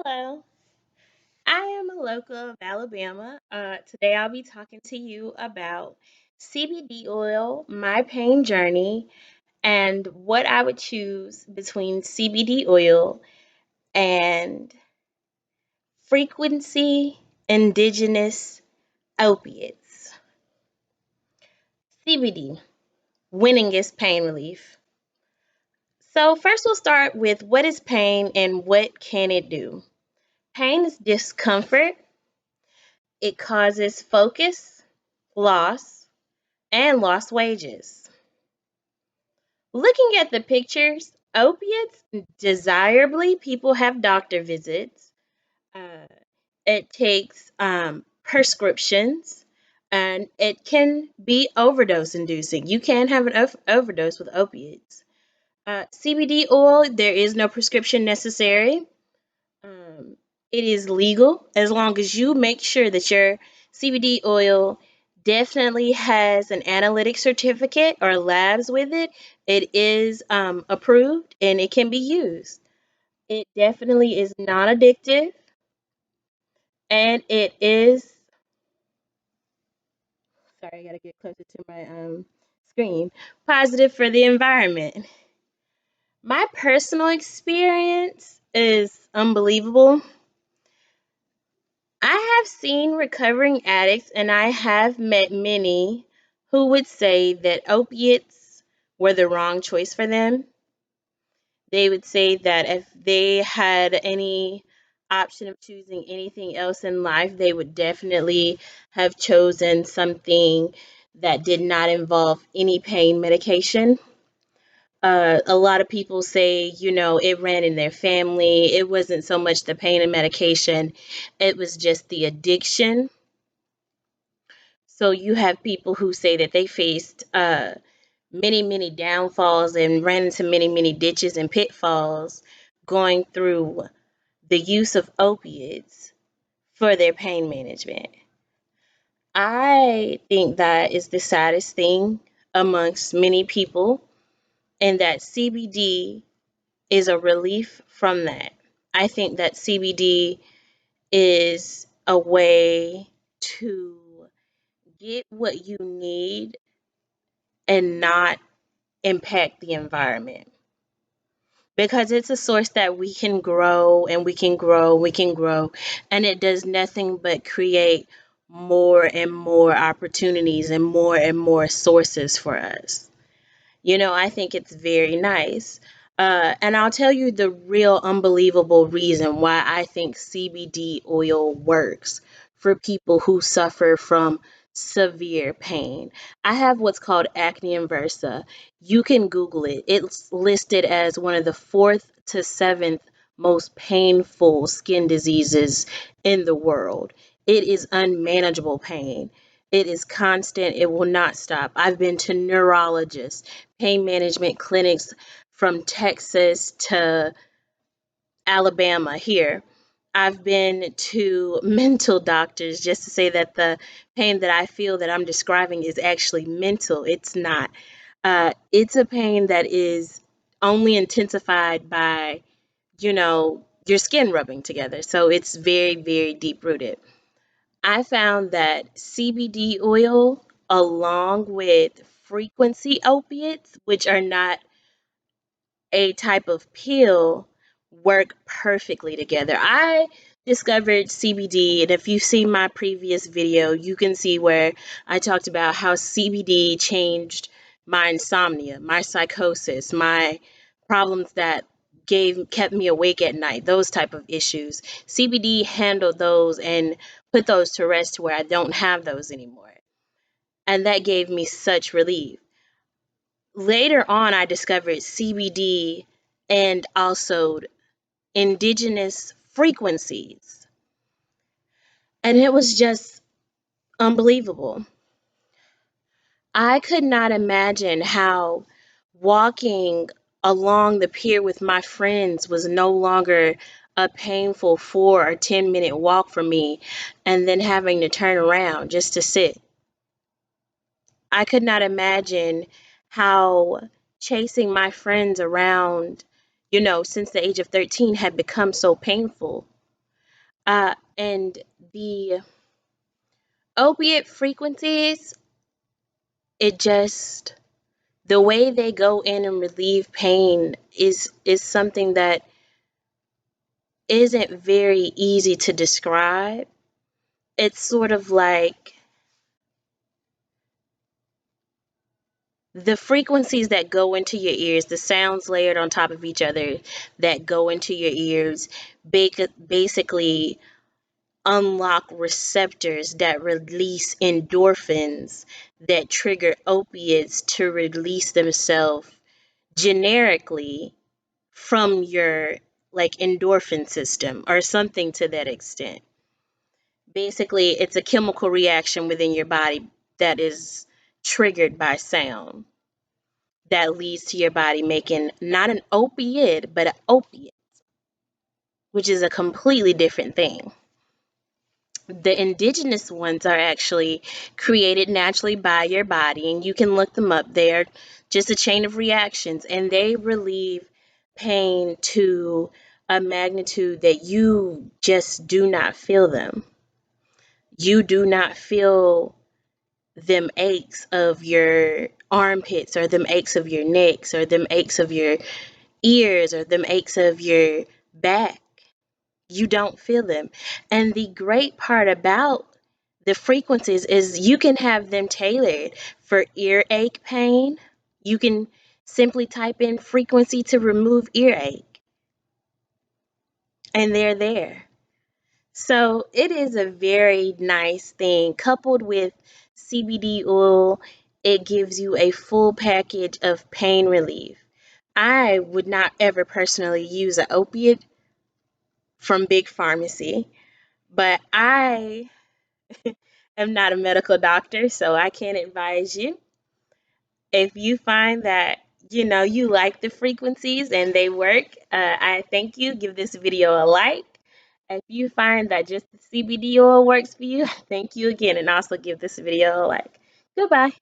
Hello, I am a local of Alabama. Today I'll be talking to you about CBD oil, my pain journey, and what I would choose between CBD oil and frequency indigenous opiates. CBD, winningest pain relief. So, first we'll start with what is pain and what can it do? Pain is discomfort. It causes focus, loss, and lost wages. Looking at the pictures, opiates, desirably, people have doctor visits. Uh, it takes prescriptions, and it can be overdose inducing. You can have an overdose with opiates. CBD oil, there is no prescription necessary. Um, it is legal as long as you make sure that your CBD oil definitely has an analytic certificate or labs with it. It is approved and it can be used. It definitely is non addictive and it is, sorry, I gotta get closer to my screen, positive for the environment. My personal experience is unbelievable. I have seen recovering addicts, and I have met many who would say that opiates were the wrong choice for them. They would say that if they had any option of choosing anything else in life, they would definitely have chosen something that did not involve any pain medication. A lot of people say, it ran in their family. It wasn't so much the pain and medication, it was just the addiction. So you have people who say that they faced many, many downfalls and ran into many, many ditches and pitfalls going through the use of opiates for their pain management. I think that is the saddest thing amongst many people, and that CBD is a relief from that. I think that CBD is a way to get what you need and not impact the environment, because it's a source that we can grow and we can grow, we can grow, and it does nothing but create more and more opportunities and more sources for us. I think it's very nice. And I'll tell you the real unbelievable reason why I think CBD oil works for people who suffer from severe pain. I have what's called acne inversa. You can Google it. It's listed as one of the fourth to seventh most painful skin diseases in the world. It is unmanageable pain. It is constant. It will not stop. I've been to neurologists, pain management clinics from Texas to Alabama here. I've been to mental doctors just to say that the pain that I feel that I'm describing is actually mental. It's not. It's a pain that is only intensified by, your skin rubbing together. So it's very, very deep rooted. I found that CBD oil, along with frequency opiates, which are not a type of pill, work perfectly together. I discovered CBD, and if you see my previous video, you can see where I talked about how CBD changed my insomnia, my psychosis, my problems that gave kept me awake at night, those type of issues. CBD handled those and put those to rest to where I don't have those anymore. And that gave me such relief. Later on, I discovered CBD and also indigenous frequencies. And it was just unbelievable. I could not imagine how walking along the pier with my friends was no longer a painful 4 or 10 minute walk for me, and then having to turn around just to sit. I could not imagine how chasing my friends around, since the age of 13 had become so painful. And the opiate frequencies, it just, the way they go in and relieve pain is something that isn't very easy to describe. It's sort of like the frequencies that go into your ears, the sounds layered on top of each other that go into your ears, basically unlock receptors that release endorphins that trigger opiates to release themselves generically from your like endorphin system or something to that extent. Basically, it's a chemical reaction within your body that is triggered by sound that leads to your body making not an opiate, but an opiate, which is a completely different thing. The indigenous ones are actually created naturally by your body, and you can look them up. They're just a chain of reactions, and they relieve pain to a magnitude that you just do not feel them. You do not feel them aches of your armpits, or them aches of your necks, or them aches of your ears, or them aches of your back. You don't feel them. And the great part about the frequencies is you can have them tailored for earache pain. You can simply type in frequency to remove earache, and they're there. So it is a very nice thing. Coupled with CBD oil, it gives you a full package of pain relief. I would not ever personally use an opiate from Big Pharmacy, but I am not a medical doctor, so I can't advise you. If you find that you like the frequencies and they work, I thank you. Give this video a like. If you find that just the CBD oil works for you, thank you again, and also give this video a like. Goodbye.